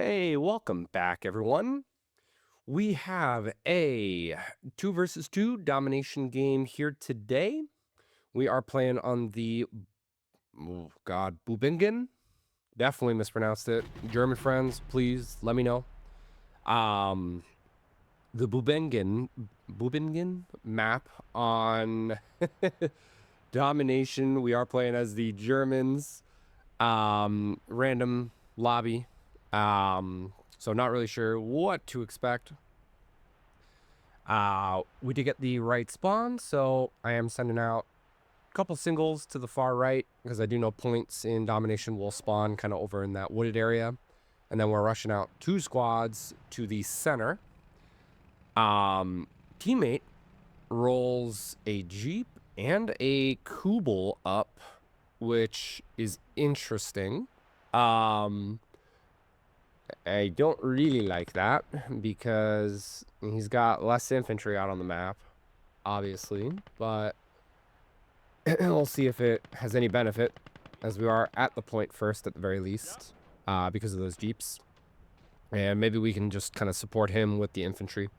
Hey, welcome back, everyone. We have a 2 versus 2 domination game here today. We are playing on the, oh God, Bubingen. Definitely mispronounced it. German friends, please let me know. The Bubingen map on domination. We are playing as the Germans. Random lobby. So not really sure what to expect. We did get the right spawn, so I am sending out a couple singles to the far right because I do know points in domination will spawn kind of over in that wooded area. And then we're rushing out 2 squads to the center. Teammate rolls a Jeep and a Kubel up, which is interesting. I don't really like that because he's got less infantry out on the map, obviously, but we'll see if it has any benefit, as we are at the point first at the very least, because of those Jeeps. And maybe we can just kind of support him with the infantry.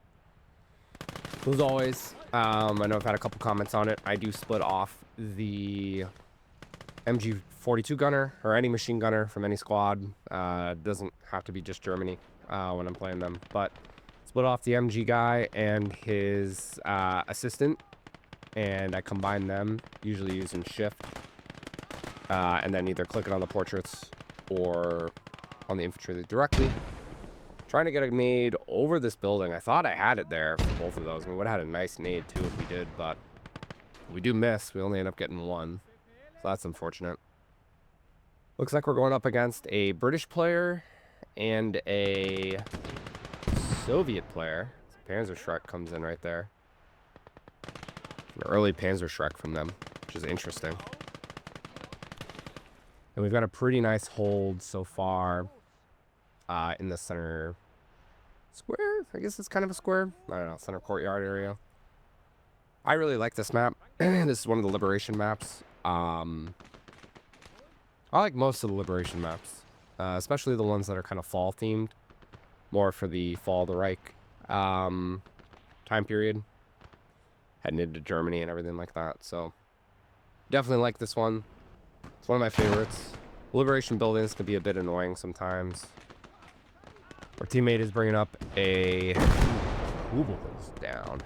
As always, I know I've had a couple comments on it. I do split off the MG42 gunner or any machine gunner from any squad. Doesn't have to be just Germany when I'm playing them, but split off the MG guy and his assistant, and I combine them, usually using shift, and then either clicking on the portraits or on the infantry directly. Trying to get a nade over this building. I thought I had it there for both of those. We would have had a nice nade too if we did, but we do miss. We only end up getting one. So that's unfortunate. Looks like we're going up against a British player and a Soviet player. Panzerschreck comes in right there. An early Panzerschreck from them, which is interesting. And we've got a pretty nice hold so far in the center square. I guess it's kind of a square. I don't know, center courtyard area. I really like this map. This is one of the Liberation maps. I like most of the Liberation maps, especially the ones that are kind of fall themed, more for the Fall of the Reich time period, heading into Germany and everything like that. So definitely like this one. It's one of my favorites. Liberation buildings can be a bit annoying sometimes. Our teammate is bringing up a Kubel is down.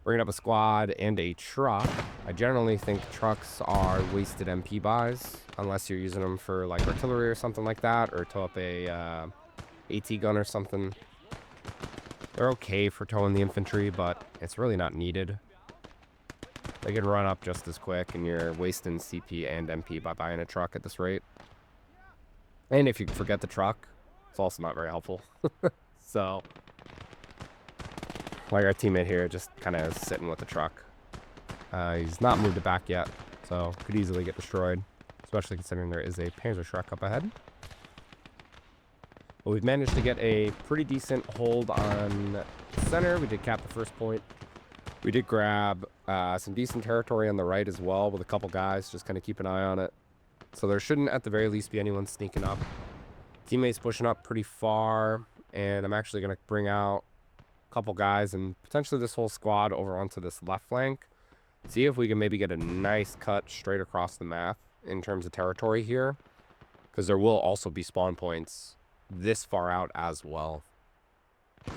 Bringing up a squad and a truck. I generally think trucks are wasted MP buys, unless you're using them for like artillery or something like that, or tow up a AT gun or something. They're okay for towing the infantry, but it's really not needed. They can run up just as quick, and you're wasting CP and MP by buying a truck at this rate. And if you forget the truck, it's also not very helpful. So, like our teammate here, just kind of sitting with the truck. He's not moved it back yet, so could easily get destroyed, especially considering there is a Panzerschreck up ahead. But we've managed to get a pretty decent hold on center. We did cap the first point. We did grab some decent territory on the right as well with a couple guys. Just kind of keep an eye on it. So there shouldn't, at the very least, be anyone sneaking up. Teammates pushing up pretty far, and I'm actually going to bring out a couple guys and potentially this whole squad over onto this left flank. See if we can maybe get a nice cut straight across the map in terms of territory here, because there will also be spawn points this far out as well. So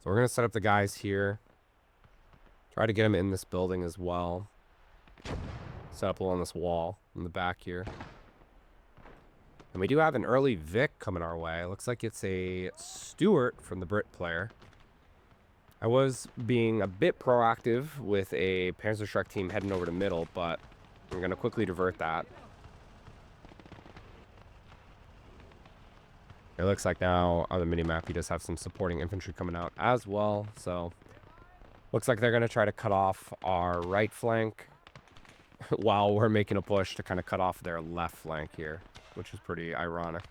we're going to set up the guys here. Try to get them in this building as well. Set up along this wall in the back here. And we do have an early Vic coming our way. It looks like it's a Stuart from the Brit player. I was being a bit proactive with a Panzerschreck team heading over to middle, but I'm going to quickly divert that. It looks like now on the minimap he does have some supporting infantry coming out as well. So looks like they're going to try to cut off our right flank while we're making a push to kind of cut off their left flank here, which is pretty ironic.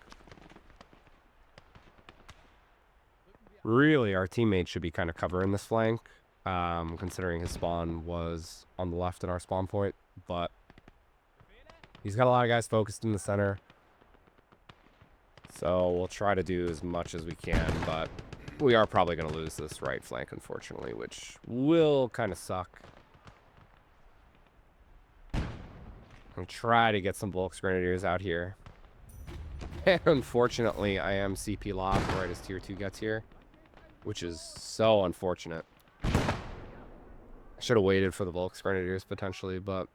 Really, our teammate should be kind of covering this flank, considering his spawn was on the left in our spawn point, but he's got a lot of guys focused in the center. So we'll try to do as much as we can, but we are probably going to lose this right flank, unfortunately, which will kind of suck. And try to get some bulk grenadiers out here. And unfortunately, I am CP locked right as tier 2 gets here, which is so unfortunate. I should have waited for the bulk grenadiers potentially, but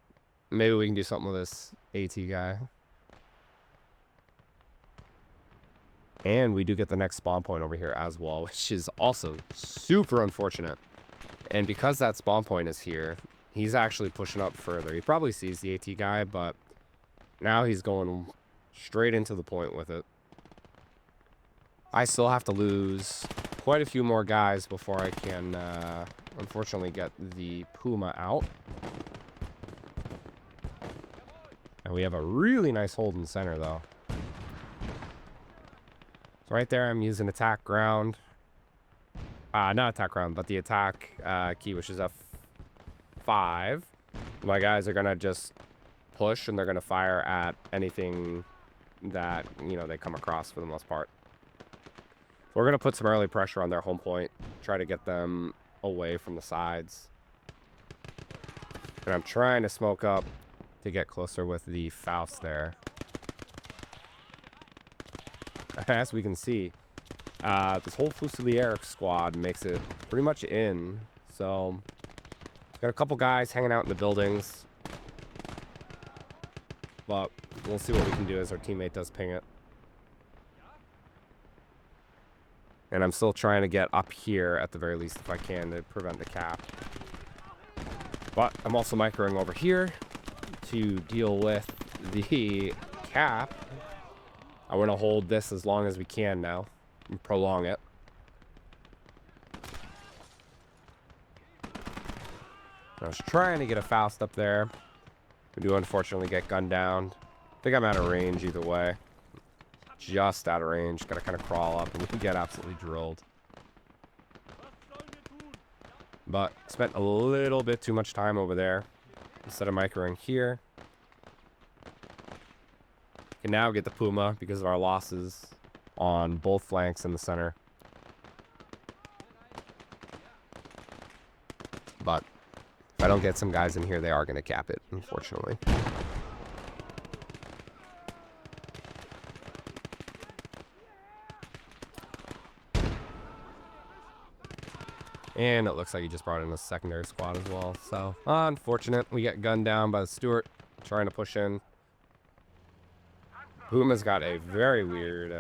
maybe we can do something with this AT guy. And we do get the next spawn point over here as well, which is also super unfortunate. And because that spawn point is here, he's actually pushing up further. He probably sees the AT guy, but now he's going straight into the point with it. I still have to lose quite a few more guys before I can, unfortunately, get the Puma out. And we have a really nice hold in center, though. So right there, I'm using attack ground. Not attack ground, but the attack key, which is F5. My guys are going to just push, and they're going to fire at anything that, you know, they come across for the most part. We're going to put some early pressure on their home point, try to get them away from the sides. And I'm trying to smoke up to get closer with the Faust there. As we can see, this whole Fusilier squad makes it pretty much in. So, got a couple guys hanging out in the buildings. But we'll see what we can do as our teammate does ping it. And I'm still trying to get up here at the very least if I can to prevent the cap. But I'm also microing over here to deal with the cap. I want to hold this as long as we can now and prolong it. I was trying to get a Faust up there. We do unfortunately get gunned down. I think I'm out of range either way. Just out of range. Gotta kind of crawl up and we can get absolutely drilled. But spent a little bit too much time over there instead of microing here. Can now get the Puma because of our losses on both flanks in the center. But if I don't get some guys in here, they are going to cap it, unfortunately. And it looks like he just brought in a secondary squad as well. So, unfortunate. We get gunned down by the Stewart trying to push in. Puma's got a very weird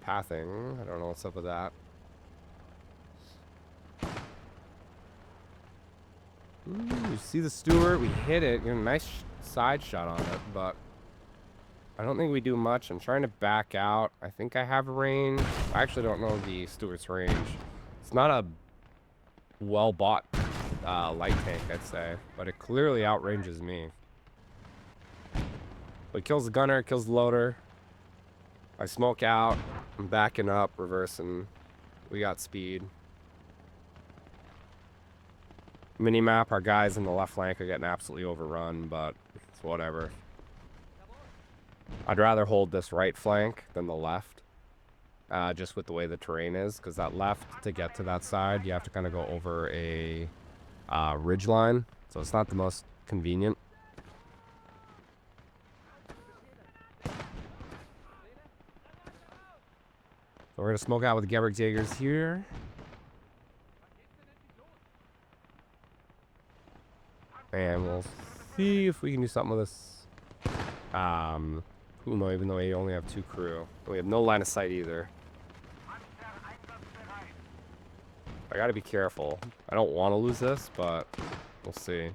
pathing. I don't know what's up with that. Ooh, you see the Stewart? We hit it. You know, nice side shot on it, but I don't think we do much. I'm trying to back out. I think I have range. I actually don't know the Stewart's range. It's not a well-bought light tank, I'd say, but it clearly outranges me. But it kills the gunner, kills the loader. I smoke out, I'm backing up, reversing. We got speed. Minimap, our guys in the left flank are getting absolutely overrun, but it's whatever. I'd rather hold this right flank than the left. Just with the way the terrain is, because that left, to get to that side, you have to kind of go over a ridge line, so it's not the most convenient. So we're going to smoke out with the Gebirgsjägers here. And we'll see if we can do something with this Puma, even though we only have 2 crew. We have no line of sight either. I gotta be careful. I don't want to lose this, but we'll see.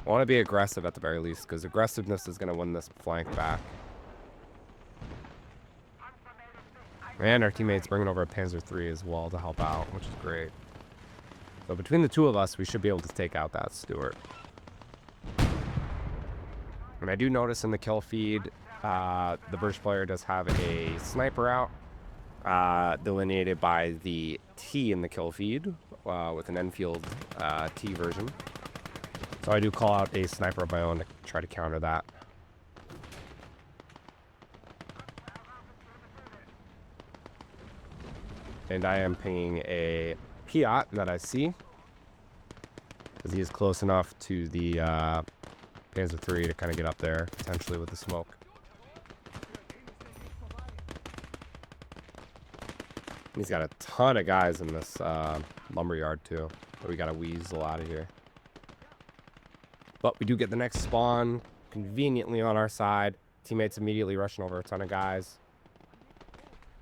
I want to be aggressive at the very least, because aggressiveness is going to win this flank back. And our teammate's bringing over a Panzer III as well to help out, which is great. So between the two of us, we should be able to take out that Stewart. And I do notice in the kill feed, the Burst player does have a sniper out, delineated by the T in the kill feed, with an Enfield T version. So I do call out a sniper of my own to try to counter that. And I am pinging a Piat that I see, because he is close enough to the Panzer III to kind of get up there, potentially with the smoke. He's got a ton of guys in this lumberyard too, but we got to weasel out of here. But we do get the next spawn conveniently on our side. Teammates immediately rushing over a ton of guys.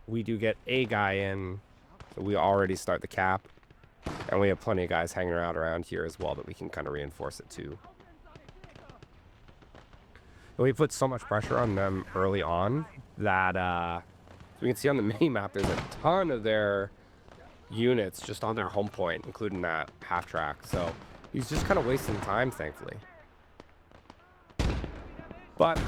We do get a guy in, so we already start the cap. And we have plenty of guys hanging around here as well that we can kind of reinforce it too. And we put so much pressure on them early on that so we can see on the mini map there's a ton of their units just on their home point, including that half track. So he's just kind of wasting time, thankfully. But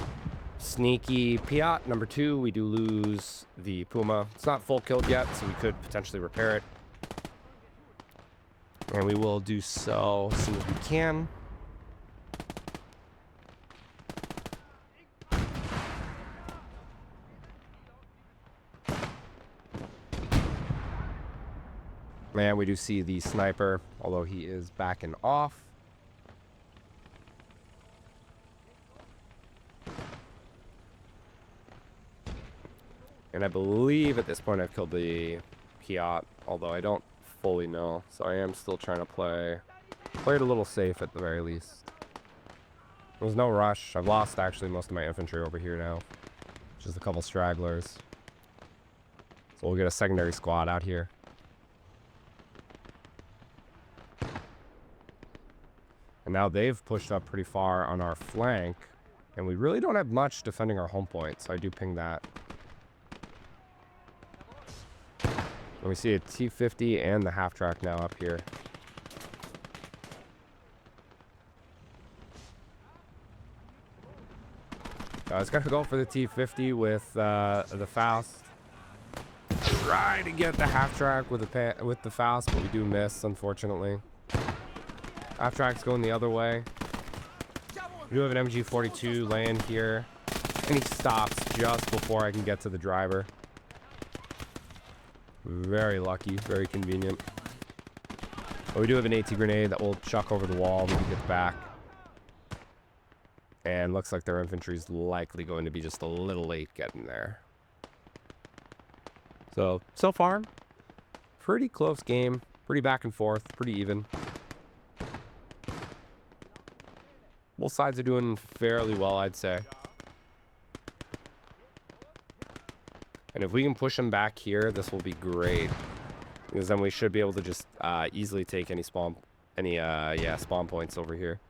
sneaky Piat number 2, we do lose the Puma. It's not full killed yet, so we could potentially repair it. And we will do so as soon as we can. And we do see the sniper, although he is backing off. And I believe at this point I've killed the Piat, although I don't fully know. So I am still trying to play it a little safe at the very least. There's no rush. I've lost actually most of my infantry over here now. Just a couple stragglers. So we'll get a secondary squad out here. And now they've pushed up pretty far on our flank. And we really don't have much defending our home point, so I do ping that. And we see a T-50 and the half track now up here. I was gonna go for the T-50 with the Faust. Try to get the half track with the Faust, but we do miss, unfortunately. Half track's going the other way. We do have an MG42 laying here, and he stops just before I can get to the driver. Very lucky, very convenient. But we do have an AT grenade that will chuck over the wall when he gets back. And looks like their infantry is likely going to be just a little late getting there. So far, pretty close game. Pretty back and forth, pretty even. Both sides are doing fairly well, I'd say. And if we can push them back here, this will be great. Because then we should be able to just easily take any spawn points over here.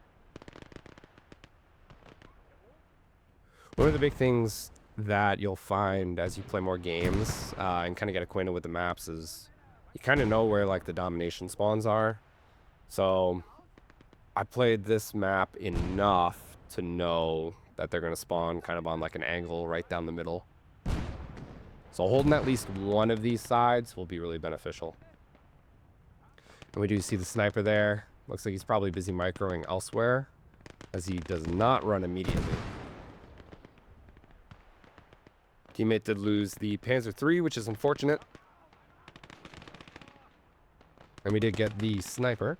One of the big things that you'll find as you play more games and kind of get acquainted with the maps is you kind of know where like the domination spawns are. So I played this map enough to know that they're going to spawn kind of on like an angle right down the middle. So holding at least one of these sides will be really beneficial. And we do see the sniper there. Looks like he's probably busy microing elsewhere, as he does not run immediately. Teammate did lose the Panzer III, which is unfortunate. And we did get the sniper.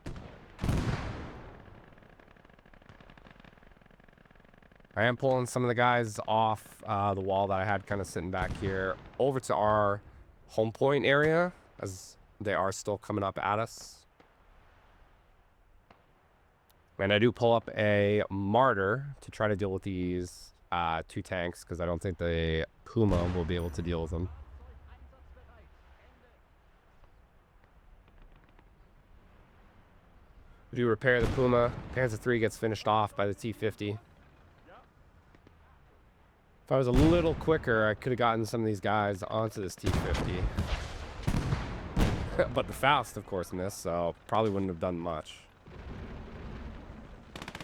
I am pulling some of the guys off the wall that I had kind of sitting back here over to our home point area, as they are still coming up at us. And I do pull up a Martyr to try to deal with these 2 tanks, because I don't think the Puma will be able to deal with them. We do repair the Puma. Panzer III gets finished off by the T-50. If I was a little quicker, I could have gotten some of these guys onto this T-50. But the Faust, of course, missed, so probably wouldn't have done much.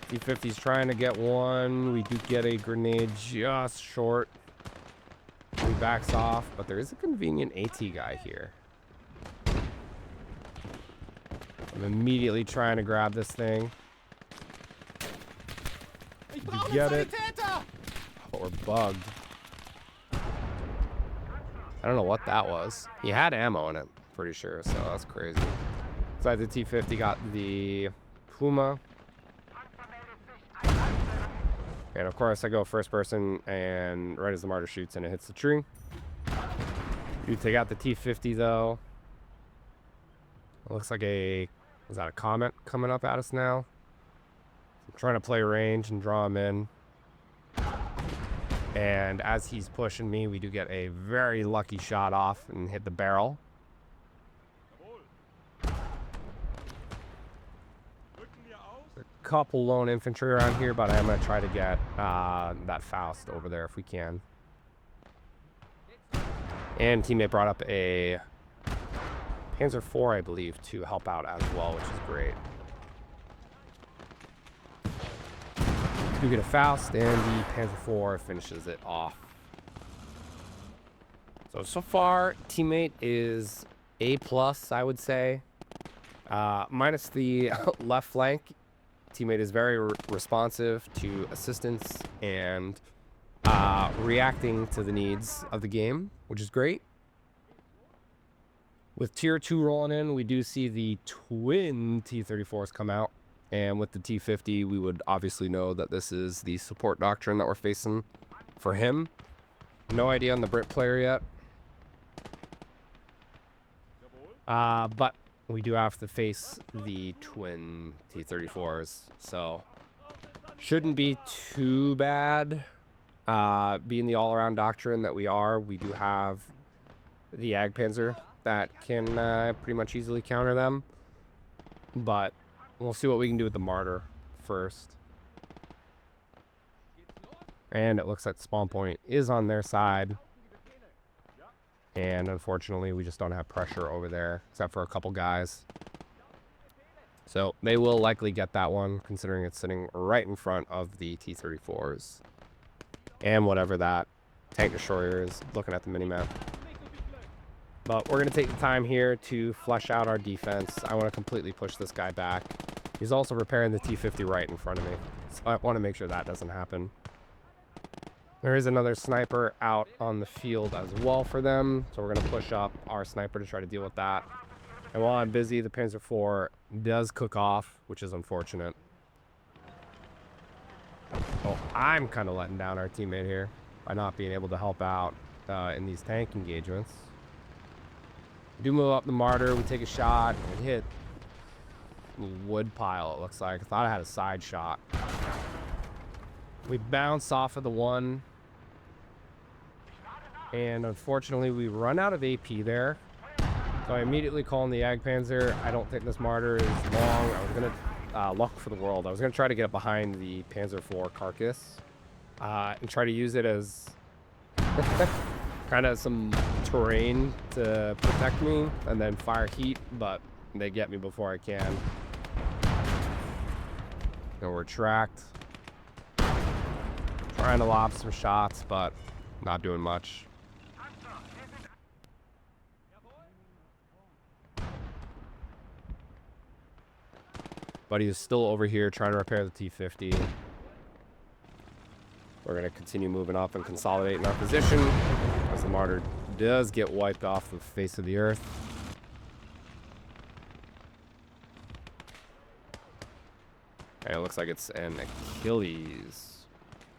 T-50's trying to get one. We do get a grenade just short. He backs off, but there is a convenient AT guy here. I'm immediately trying to grab this thing. Did you get it? But we're bugged. I don't know what that was. He had ammo in it. pretty sure, so that's crazy. Besides the T-50, got the Puma. And of course, I go first person, and right as the martyr shoots and it hits the tree. You take out the T-50 though. It looks like is that a comet coming up at us now? I'm trying to play range and draw him in. And as he's pushing me, we do get a very lucky shot off and hit the barrel. A couple lone infantry around here, but I'm going to try to get that Faust over there if we can. And teammate brought up a Panzer IV, I believe, to help out as well, which is great. Do get a Faust, and the Panzer IV finishes it off. So far, teammate is A+, I would say. Minus the left flank. Teammate is very responsive to assistance and reacting to the needs of the game, which is great. With Tier 2 rolling in, we do see the twin T-34s come out. And with the T-50, we would obviously know that this is the support doctrine that we're facing for him. No idea on the Brit player yet. But we do have to face the twin T-34s. So, shouldn't be too bad. Being the all-around doctrine that we are, we do have the Jagdpanzer that can pretty much easily counter them. But we'll see what we can do with the Martyr first. And it looks like spawn point is on their side. And unfortunately, we just don't have pressure over there, except for a couple guys. So they will likely get that one, considering it's sitting right in front of the T-34s. And whatever that tank destroyer is, looking at the minimap. But we're going to take the time here to flesh out our defense. I want to completely push this guy back. He's also repairing the T-50 right in front of me. So I want to make sure that doesn't happen. There is another sniper out on the field as well for them. So we're going to push up our sniper to try to deal with that. And while I'm busy, the Panzer IV does cook off, which is unfortunate. Oh, I'm kind of letting down our teammate here by not being able to help out in these tank engagements. We do move up the Martyr. We take a shot and hit the wood pile, it looks like. I thought I had a side shot. We bounce off of the one. And unfortunately, we run out of AP there. So I immediately call in the Jagdpanzer. I don't think this Martyr is long. I was going to luck for the world. I was going to try to get behind the Panzer IV carcass and try to use it as kind of some terrain to protect me and then fire heat, but they get me before I can. Go retract. Trying to lob some shots, but not doing much. But he is still over here trying to repair the T-50. We're going to continue moving up and consolidating our position as the Martyr does get wiped off the face of the earth. And it looks like it's an Achilles.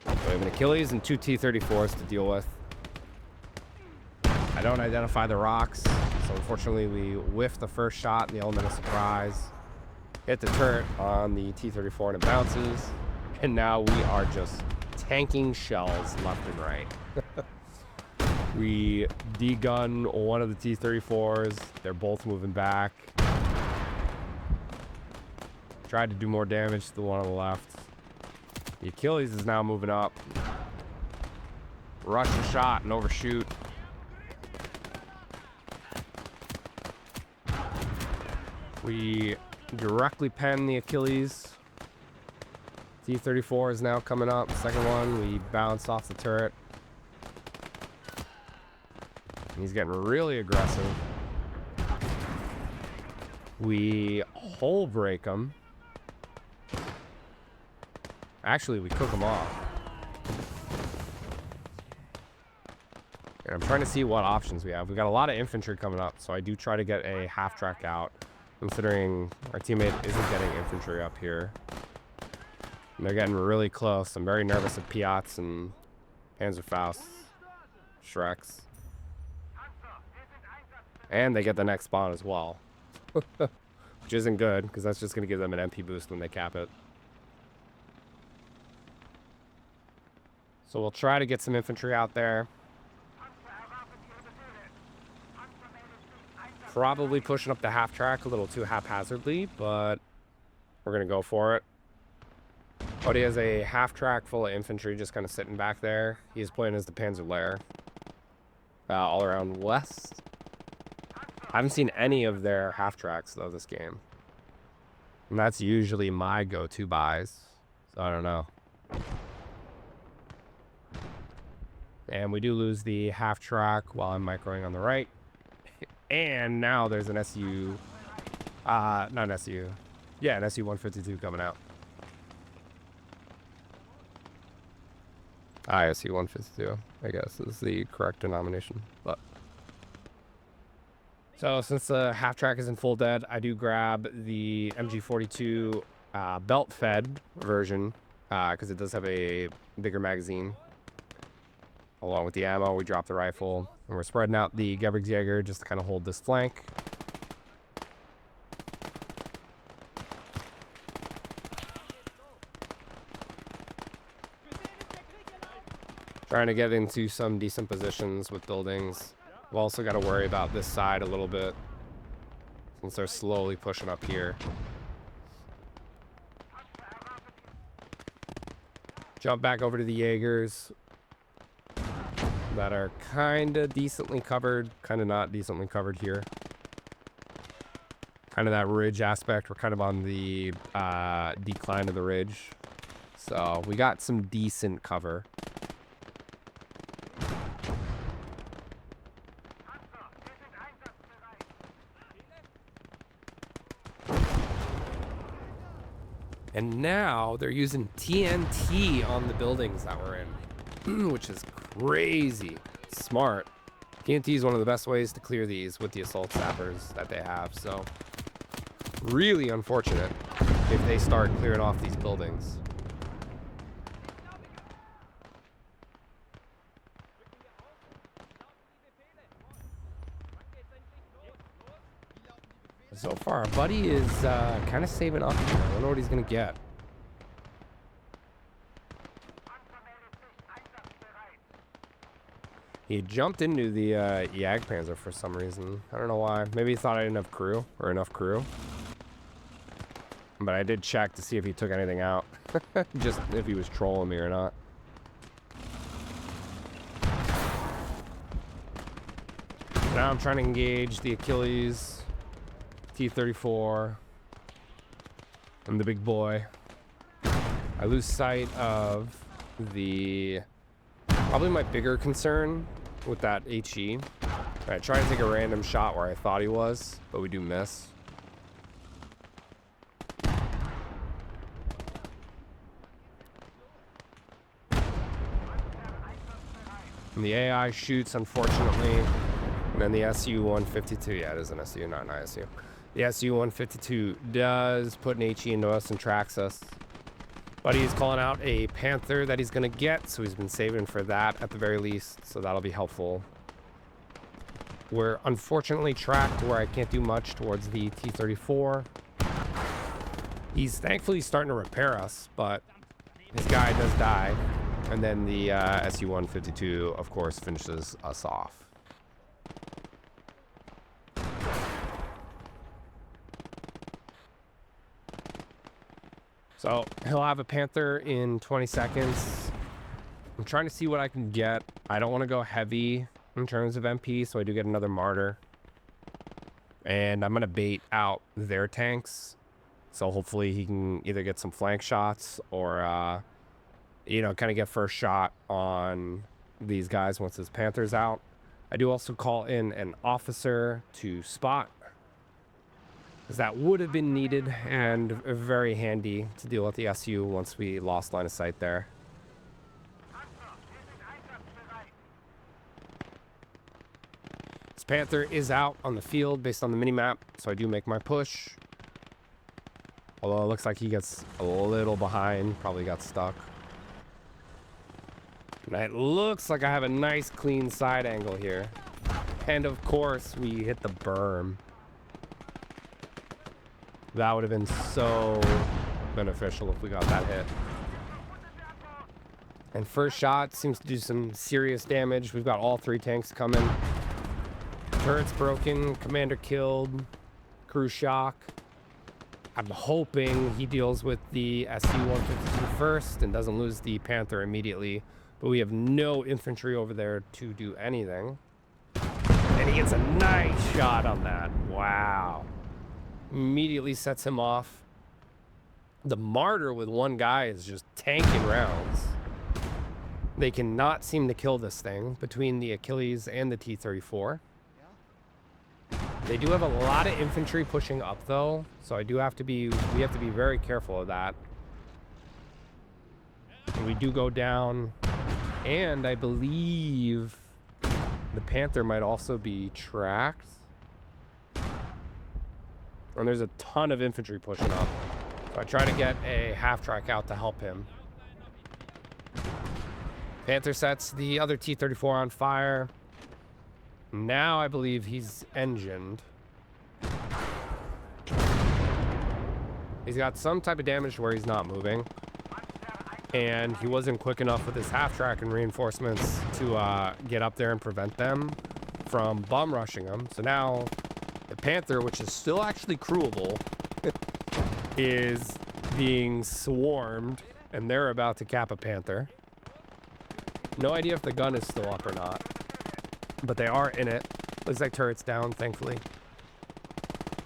So we have an Achilles and two T-34s to deal with. I don't identify the rocks, so unfortunately we whiff the first shot in the element of surprise. Hit the turret on the T-34 and it bounces. And now we are just tanking shells left and right. We de-gun one of the T-34s. They're both moving back. Tried to do more damage to the one on the left. The Achilles is now moving up. Rush a shot and overshoot. We directly pen the Achilles. T-34 is now coming up. Second one, we bounce off the turret. He's getting really aggressive. We hull break him. Actually, we cook him off. And I'm trying to see what options we have. We got a lot of infantry coming up, so I do try to get a half track out, considering our teammate isn't getting infantry up here. And they're getting really close. I'm very nervous of Piats and Panzerfausts, Shreks. And they get the next spawn as well. Which isn't good, because that's just going to give them an MP boost when they cap it. So we'll try to get some infantry out there. Probably pushing up the half track a little too haphazardly, but we're going to go for it. Odie has a half track full of infantry just kind of sitting back there. He's playing as the Panzer Lair. All around west. I haven't seen any of their half tracks, though, this game. And that's usually my go-to buys. So I don't know. And we do lose the half track while I'm microing on the right. And now there's an SU. Not an SU. Yeah, an SU-152 coming out. SU-152, I guess, is the correct denomination. But so since the half track is in full dead, I do grab the MG42 belt-fed version because it does have a bigger magazine. Along with the ammo, we drop the rifle, and we're spreading out the Gewürzjäger just to kind of hold this flank. Trying to get into some decent positions with buildings. We've also got to worry about this side a little bit, since they're slowly pushing up here. Jump back over to the Jaegers that are kind of decently covered, kind of not decently covered here. Kind of that ridge aspect. We're kind of on the decline of the ridge. So we got some decent cover. And now they're using TNT on the buildings that we're in, which is crazy. Smart. TNT is one of the best ways to clear these with the assault sappers that they have. So really unfortunate if they start clearing off these buildings. So far, our buddy is kind of saving up here. I don't know what he's going to get. He jumped into the Jagdpanzer for some reason. I don't know why. Maybe he thought I didn't have crew, or enough crew. But I did check to see if he took anything out. Just if he was trolling me or not. Now I'm trying to engage the Achilles. T-34. I'm the big boy. I lose sight of the... Probably my bigger concern with that HE. I try to take a random shot where I thought he was, but we do miss. And the AI shoots, unfortunately. And then the SU-152, yeah, it is an SU, not an ISU. The SU-152 does put an HE into us and tracks us. But he's calling out a Panther that he's going to get, so he's been saving for that at the very least, so that'll be helpful. We're unfortunately tracked where I can't do much towards the T-34. He's thankfully starting to repair us, but his guy does die. And then the SU-152, of course, finishes us off. So he'll have a Panther in 20 seconds. I'm trying to see what I can get. I don't want to go heavy in terms of MP, so I do get another Martyr. And I'm going to bait out their tanks. So hopefully he can either get some flank shots or, you know, kind of get first shot on these guys once his Panther's out. I do also call in an officer to spot, because that would have been needed and very handy to deal with the SU once we lost line of sight there. First Panther is out on the field based on the mini-map, so I do make my push. Although it looks like he gets a little behind, probably got stuck. And it looks like I have a nice clean side angle here. And of course, we hit the berm. That would have been so beneficial if we got that hit. And first shot seems to do some serious damage. We've got all 3 tanks coming. Turret's broken, commander killed, crew shock. I'm hoping he deals with the SU-152 first and doesn't lose the Panther immediately. But we have no infantry over there to do anything. And he gets a nice shot on that. Wow. Immediately sets him off. The Martyr with 1 guy is just tanking rounds. They cannot seem to kill this thing between the Achilles and the T-34. They do have a lot of infantry pushing up though, so we have to be very careful of that. And we do go down, and I believe the Panther might also be tracked. And there's a ton of infantry pushing up. So I try to get a half-track out to help him. Panther sets the other T-34 on fire. Now I believe he's engined. He's got some type of damage where he's not moving. And he wasn't quick enough with his half-track and reinforcements to get up there and prevent them from bum rushing him. So now the Panther, which is still actually crewable, is being swarmed, and they're about to cap a Panther. No idea if the gun is still up or not, but they are in it. Looks like turret's down, thankfully.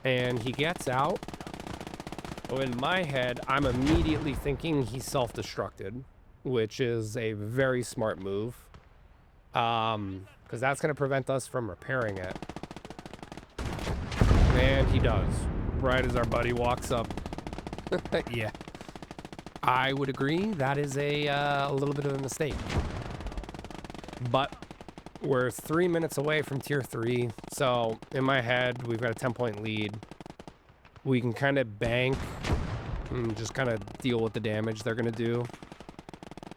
And he gets out. Oh, in my head, I'm immediately thinking he's self-destructed, which is a very smart move. Because that's going to prevent us from repairing it. And he does. Right as our buddy walks up. Yeah. I would agree. That is a little bit of a mistake. But we're 3 minutes away from tier 3. So in my head, we've got a 10-point lead. We can kind of bank and just kind of deal with the damage they're going to do.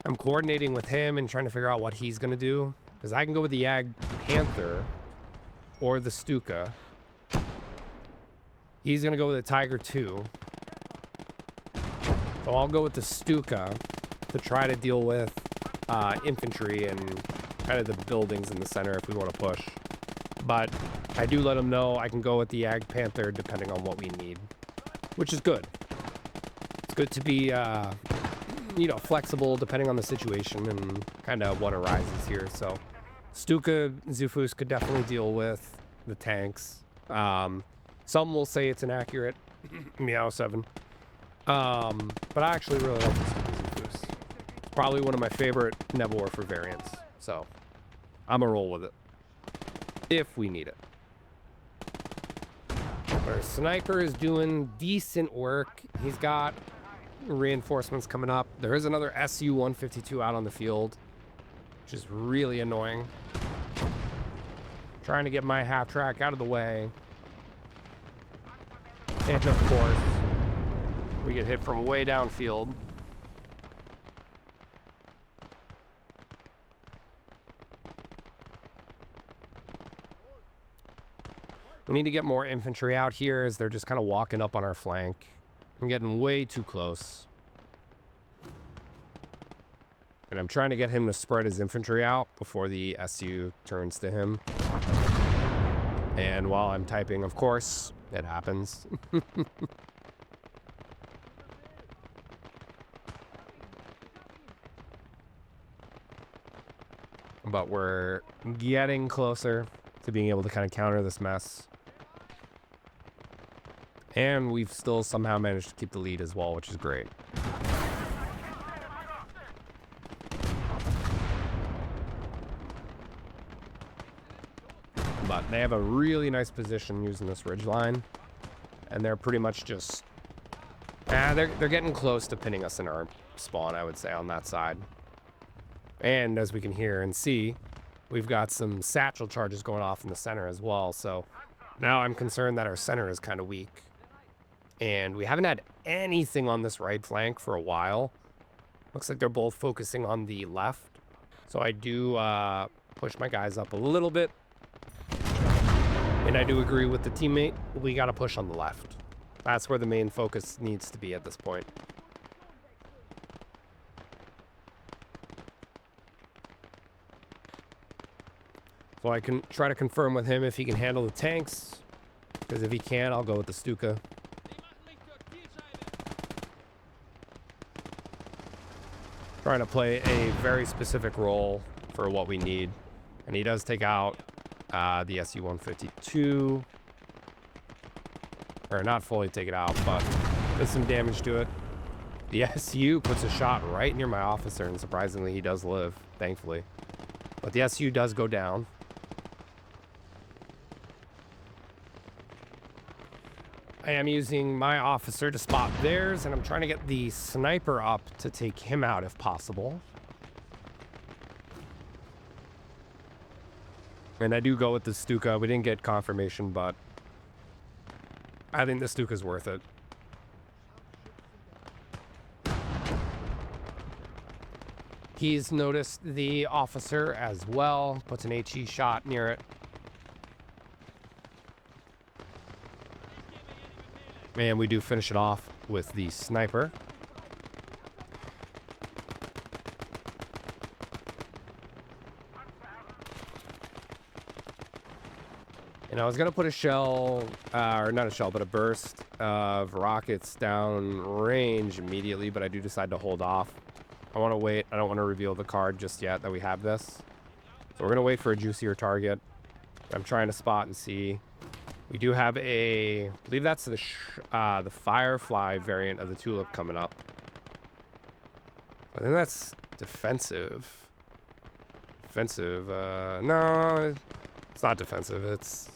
I'm coordinating with him and trying to figure out what he's going to do. Because I can go with the Yag Panther or the Stuka. He's going to go with the Tiger 2. So I'll go with the Stuka to try to deal with infantry and kind of the buildings in the center if we want to push. But I do let him know I can go with the Ag Panther depending on what we need, which is good. It's good to be, flexible depending on the situation and kind of what arises here. So Stuka Zufus could definitely deal with the tanks. Some will say it's inaccurate. Meow 7. But I actually really like the Stuka Zufus. It's probably one of my favorite Nebel Warfare variants. So I'm gonna roll with it if we need it. Our sniper is doing decent work. He's got reinforcements coming up. There is another SU-152 out on the field, which is really annoying. Trying to get my half track out of the way. And of course, we get hit from way downfield. We need to get more infantry out here as they're just kind of walking up on our flank. I'm getting way too close. And I'm trying to get him to spread his infantry out before the SU turns to him. And while I'm typing, of course, it happens. But we're getting closer to being able to kind of counter this mess. And we've still somehow managed to keep the lead as well, which is great. But they have a really nice position using this ridgeline. And they're pretty much just... they're getting close to pinning us in our spawn, I would say, on that side. And as we can hear and see, we've got some satchel charges going off in the center as well. So now I'm concerned that our center is kind of weak. And we haven't had anything on this right flank for a while. Looks like they're both focusing on the left. So I do push my guys up a little bit. And I do agree with the teammate. We got to push on the left. That's where the main focus needs to be at this point. So I can try to confirm with him if he can handle the tanks. Because if he can, I'll go with the Stuka. Trying to play a very specific role for what we need. And he does take out the SU-152. Or not fully take it out, but does some damage to it. The SU puts a shot right near my officer, and surprisingly, he does live, thankfully. But the SU does go down. I am using my officer to spot theirs, and I'm trying to get the sniper up to take him out if possible. And I do go with the Stuka. We didn't get confirmation, but I think the Stuka's worth it. He's noticed the officer as well, puts an HE shot near it. And we do finish it off with the sniper. And I was going to put a shell, or not a shell, but a burst of rockets down range immediately, but I do decide to hold off. I want to wait. I don't want to reveal the card just yet that we have this. So we're going to wait for a juicier target. I'm trying to spot and see. We do have I believe that's the Firefly variant of the Tulip coming up. I think that's defensive. Defensive, no, it's not defensive. It's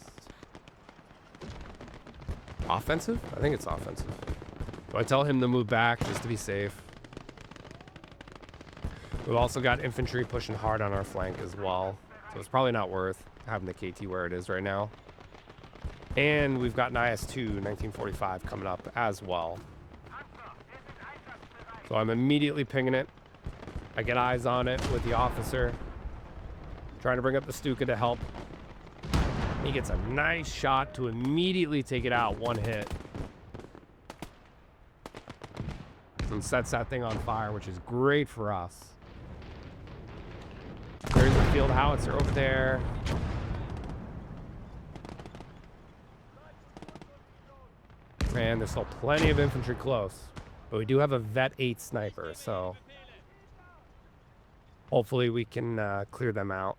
offensive? I think it's offensive. So I tell him to move back just to be safe. We've also got infantry pushing hard on our flank as well. So it's probably not worth having the KT where it is right now. And we've got an IS-2 1945 coming up as well. So I'm immediately pinging it. I get eyes on it with the officer. Trying to bring up the Stuka to help. He gets a nice shot to immediately take it out, one hit. And sets that thing on fire, which is great for us. There's the field howitzer over there. And there's still plenty of infantry close. But we do have a Vet 8 sniper, so hopefully we can clear them out.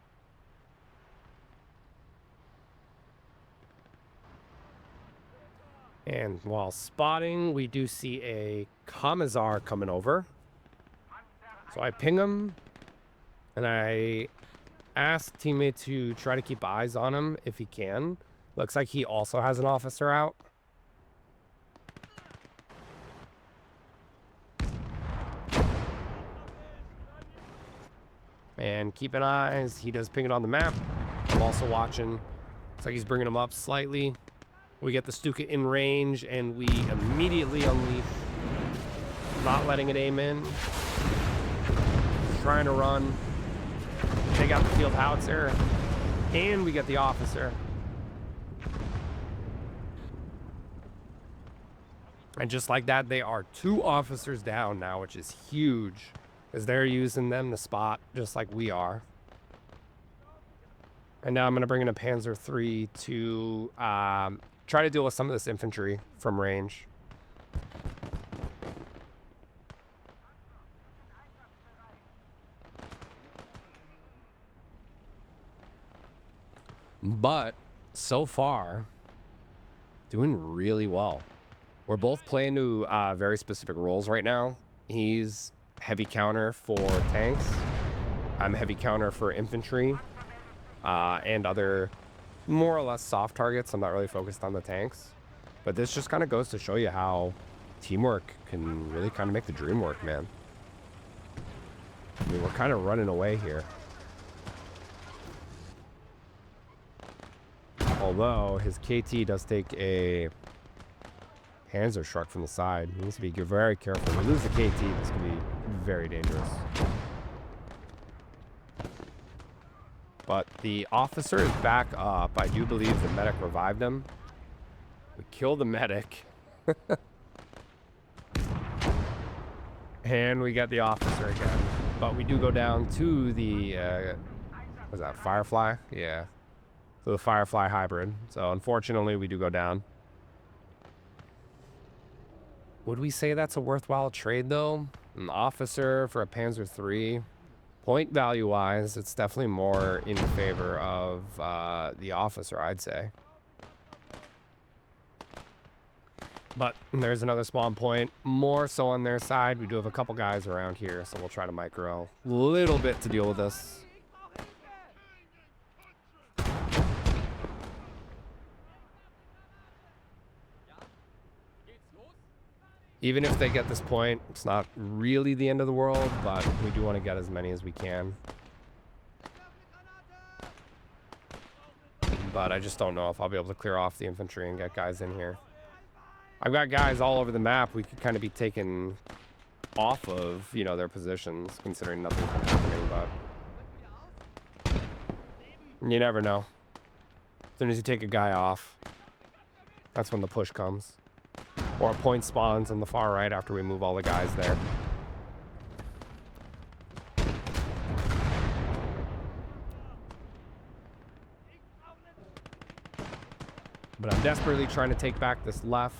And while spotting, we do see a Commissar coming over. So I ping him, and I ask teammate to try to keep eyes on him if he can. Looks like he also has an officer out. And keeping eyes, he does ping it on the map. I'm also watching. Looks like he's bringing him up slightly. We get the Stuka in range, and we immediately unleash. Not letting it aim in. Trying to run. Take out the field howitzer. And we get the officer. And just like that, they are 2 officers down now, which is huge. Because they're using them to spot just like we are. And now I'm going to bring in a Panzer III to try to deal with some of this infantry from range. But so far, doing really well. We're both playing to very specific roles right now. He's heavy counter for tanks. I'm heavy counter for infantry and other more or less soft targets. I'm not really focused on the tanks. But this just kind of goes to show you how teamwork can really kind of make the dream work, man. I mean, we're kind of running away here. Although his KT does take a Panzerschreck from the side. He needs to be very careful. If we lose the KT, this could be very dangerous. But the officer is back up. I do believe the medic revived him. We kill the medic. And we get the officer again. But we do go down to the, what's that, Firefly? Yeah. So the Firefly hybrid. So unfortunately, we do go down. Would we say that's a worthwhile trade, though? An officer for a Panzer III? Point value-wise, it's definitely more in favor of the officer, I'd say. But there's another spawn point, more so on their side. We do have a couple guys around here, so we'll try to micro a little bit to deal with this. Even if they get this point, it's not really the end of the world, but we do want to get as many as we can. But I just don't know if I'll be able to clear off the infantry and get guys in here. I've got guys all over the map we could kind of be taken off of, you know, their positions, considering nothing's been happening, but you never know. As soon as you take a guy off, that's when the push comes. Or a point spawns on the far right after we move all the guys there. But I'm desperately trying to take back this left.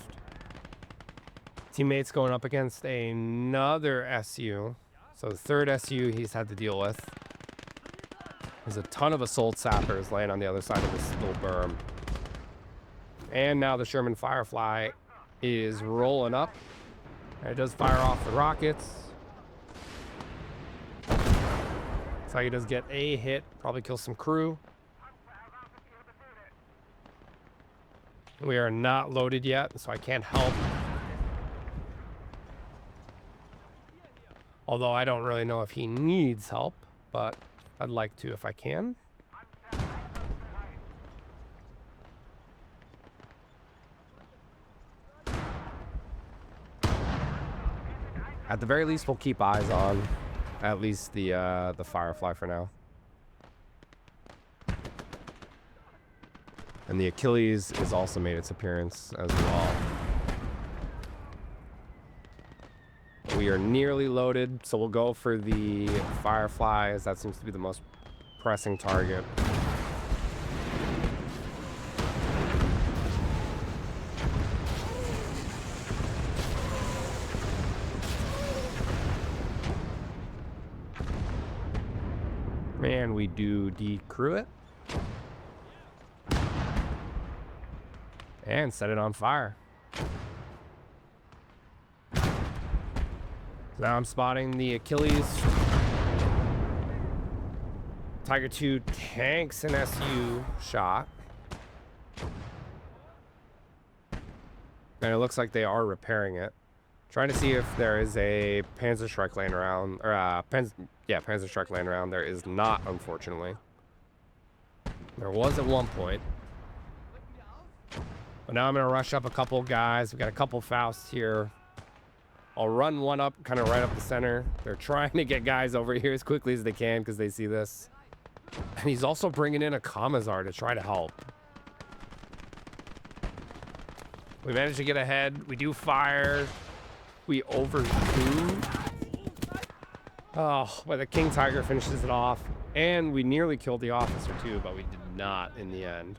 Teammates going up against another SU. So the third SU he's had to deal with. There's a ton of assault sappers laying on the other side of this little berm. And now the Sherman Firefly is rolling up. And it does fire off the rockets. Looks like he does get a hit. Probably kill some crew. We are not loaded yet, so I can't help. Although I don't really know if he needs help, but I'd like to if I can. At the very least, we'll keep eyes on at least the Firefly for now. And the Achilles has also made its appearance as well. We are nearly loaded, so we'll go for the Firefly, as that seems to be the most pressing target. And we do decrew it. And set it on fire. So now I'm spotting the Achilles. Tiger 2 tanks an SU shot. And it looks like they are repairing it. Trying to see if there is a Panzerschreck laying around. Or, Panzerschreck laying around. There is not, unfortunately. There was at one point. But now I'm going to rush up a couple guys. We've got a couple Fausts here. I'll run one up, kind of right up the center. They're trying to get guys over here as quickly as they can because they see this. And he's also bringing in a Kamazar to try to help. We managed to get ahead. We do fire. We overdo. Oh, but the King Tiger finishes it off. And we nearly killed the officer too, but we did not in the end.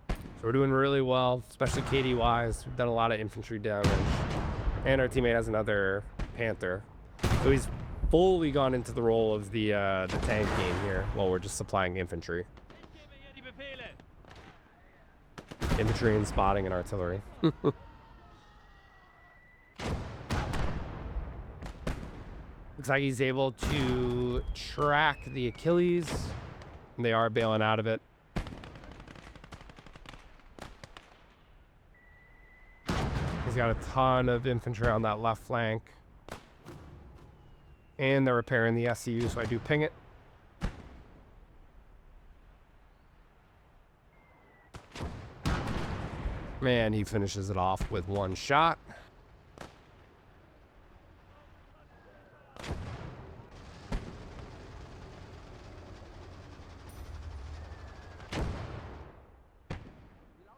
So we're doing really well, especially KD-wise. We've done a lot of infantry damage. And our teammate has another Panther. So he's fully gone into the role of the tank game here, while we're just supplying infantry. Infantry and spotting and artillery. Looks like he's able to track the Achilles. They are bailing out of it. He's got a ton of infantry on that left flank. And they're repairing the SCU, so I do ping it. Man, he finishes it off with one shot.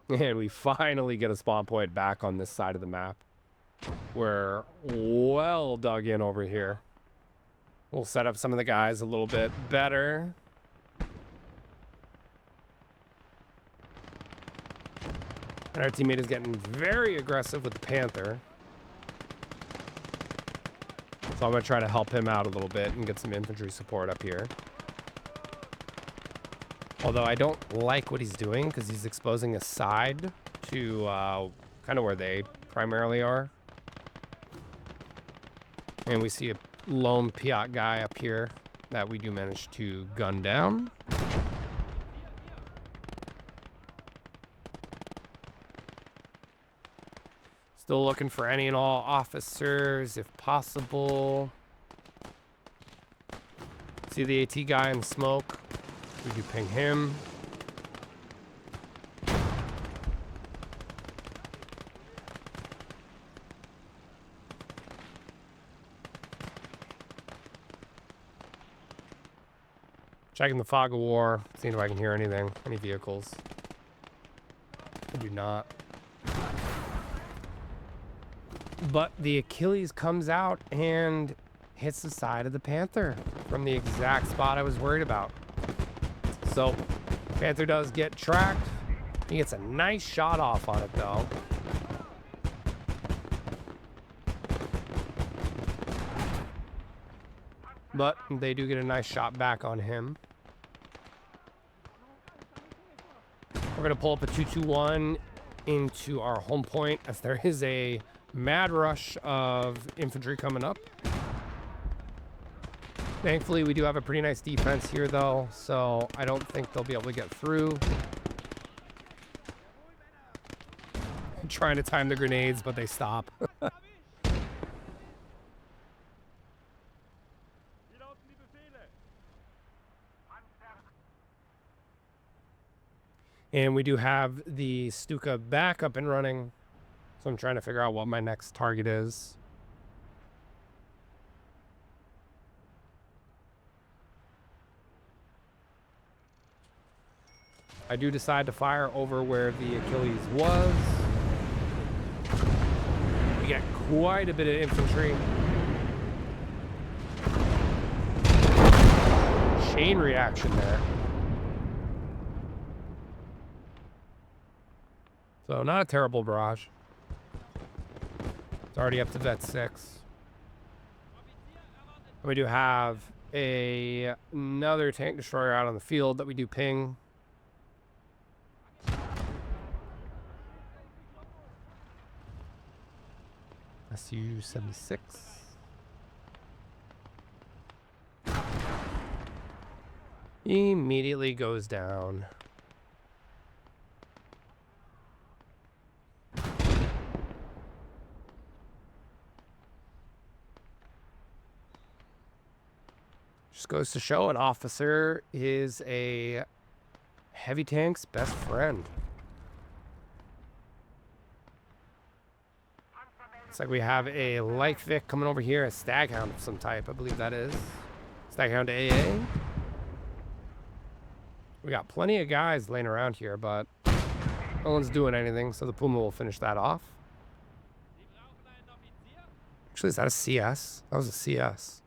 And we finally get a spawn point back on this side of the map. We're well dug in over here. We'll set up some of the guys a little bit better. And our teammate is getting very aggressive with the Panther. So I'm going to try to help him out a little bit and get some infantry support up here. Although I don't like what he's doing because he's exposing a side to kind of where they primarily are. And we see a lone Piat guy up here that we do manage to gun down. Still looking for any and all officers if possible. See the AT guy in the smoke. We do ping him. Checking the fog of war, seeing if I can hear anything, any vehicles. I do not. But the Achilles comes out and hits the side of the Panther from the exact spot I was worried about. So Panther does get tracked. He gets a nice shot off on it though. But they do get a nice shot back on him. We're going to pull up a 221 into our home point as there is a mad rush of infantry coming up. Thankfully, we do have a pretty nice defense here, though, so I don't think they'll be able to get through. I'm trying to time the grenades, but they stop. And we do have the Stuka back up and running. So I'm trying to figure out what my next target is. I do decide to fire over where the Achilles was. We get quite a bit of infantry. Chain reaction there. So not a terrible barrage. It's already up to vet 6. We do have another tank destroyer out on the field that we do ping. SU-76. Immediately goes down. Just goes to show an officer is a heavy tank's best friend. Looks like we have a light Vic coming over here, a Staghound of some type, I believe that is. Staghound AA. We got plenty of guys laying around here, but no one's doing anything, so the Puma will finish that off. Actually, is that a CS? That was a CS.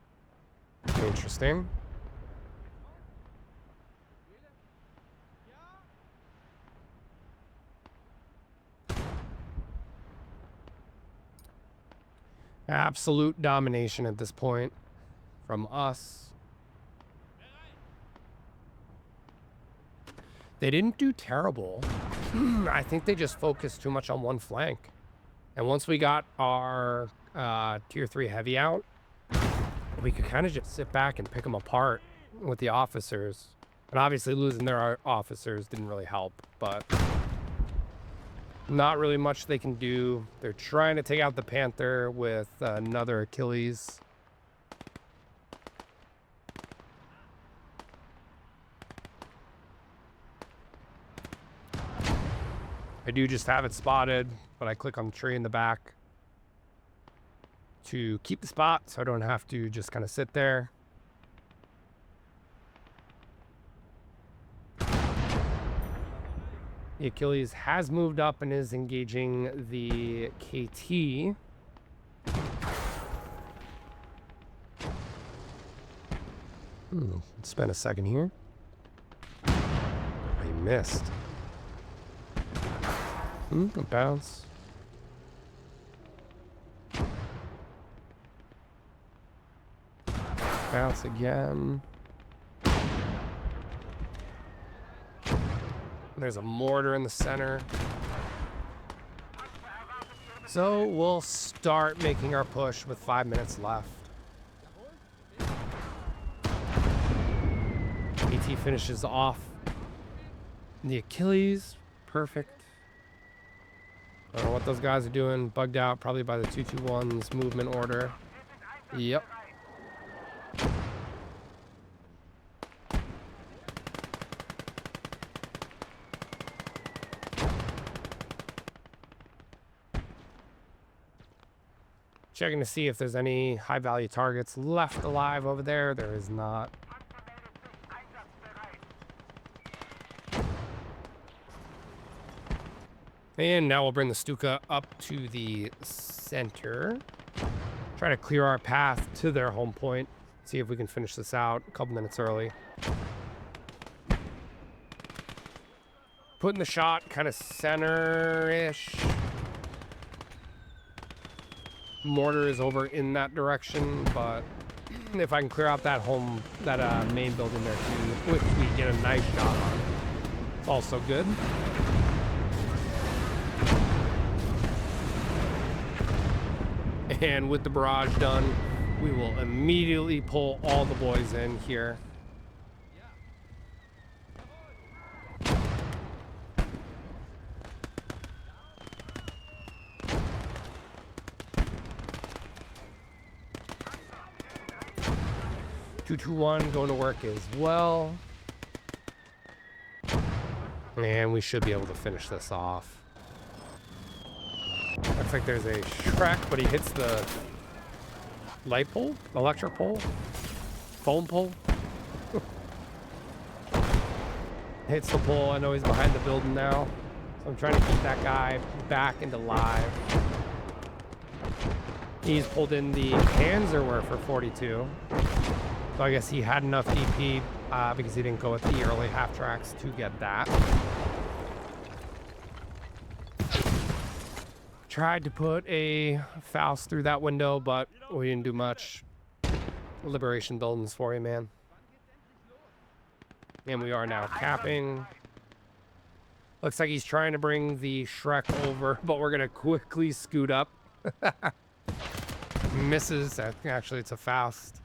Interesting. Absolute domination at this point from us. They didn't do terrible. I think they just focused too much on one flank. And once we got our tier 3 heavy out, we could kind of just sit back and pick them apart with the officers. And obviously losing their officers didn't really help, but not really much they can do. They're trying to take out the Panther with another Achilles. I do just have it spotted, but I click on the tree in the back to keep the spot so I don't have to just kind of sit there. The Achilles has moved up and is engaging the KT. Let's spend a second here. I missed. A bounce. Bounce again. There's a mortar in the center. So we'll start making our push with 5 minutes left. AT finishes off the Achilles. Perfect. I don't know what those guys are doing. Bugged out probably by the 221's movement order. Yep. Checking to see if there's any high value targets left alive over there. There is not. And now we'll bring the Stuka up to the center. Try to clear our path to their home point. See if we can finish this out a couple minutes early. Putting the shot kind of center-ish. Mortar is over in that direction, but if I can clear out that main building there too, which we get a nice shot on, it's also good. And with the barrage done, we will immediately pull all the boys in here. 221 going to work as well. And we should be able to finish this off. Looks like there's a Shrek, but he hits the light pole, electric pole, phone pole. Hits the pole. I know he's behind the building now. So I'm trying to keep that guy back into live. He's pulled in the Panzerwerfer 42. So I guess he had enough DP because he didn't go with the early half tracks to get that. Tried to put a Faust through that window, but we didn't do much. Liberation buildings for you, man. And we are now capping. Looks like he's trying to bring the Shrek over, but we're going to quickly scoot up. Misses. Actually, it's a Faust.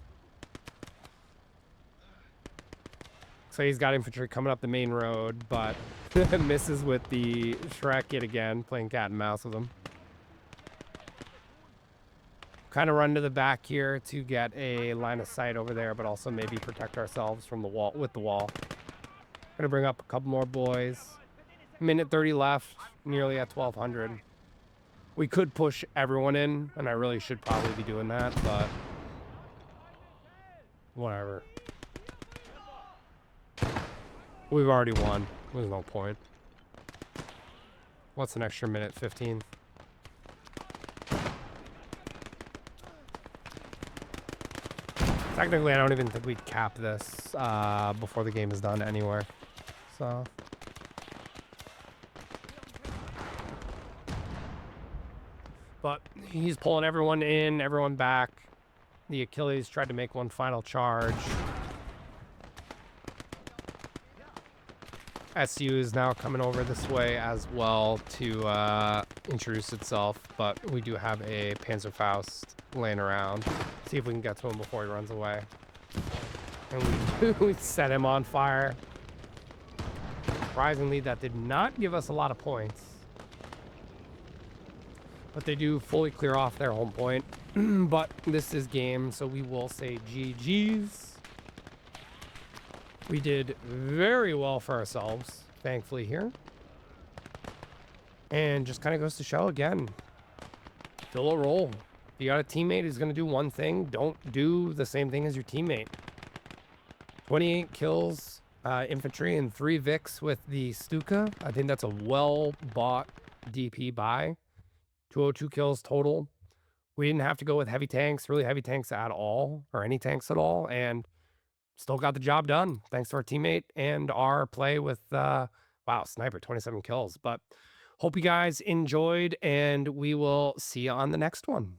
So he's got infantry coming up the main road, but misses with the Shrek yet again, playing cat and mouse with him. Kind of run to the back here to get a line of sight over there, but also maybe protect ourselves from the wall with the wall. Gonna bring up a couple more boys. Minute 30 left, nearly at 1200. We could push everyone in, and I really should probably be doing that, but whatever. We've already won. There's no point. What's an extra minute? 15. Technically, I don't even think we'd cap this before the game is done anywhere. So. But he's pulling everyone in, everyone back. The Achilles tried to make one final charge. SU is now coming over this way as well to introduce itself, but we do have a Panzerfaust laying around. See if we can get to him before he runs away. And we set him on fire. Surprisingly, that did not give us a lot of points. But they do fully clear off their home point. But this is game, so we will say GG's. We did very well for ourselves, thankfully, here. And just kind of goes to show again, fill a role. If you got a teammate who's going to do one thing, don't do the same thing as your teammate. 28 kills, infantry, and 3 Vics with the Stuka. I think that's a well-bought DP buy. 202 kills total. We didn't have to go with heavy tanks, really heavy tanks at all, or any tanks at all, and still got the job done thanks to our teammate and our play with, wow, Sniper, 27 kills. But hope you guys enjoyed, and we will see you on the next one.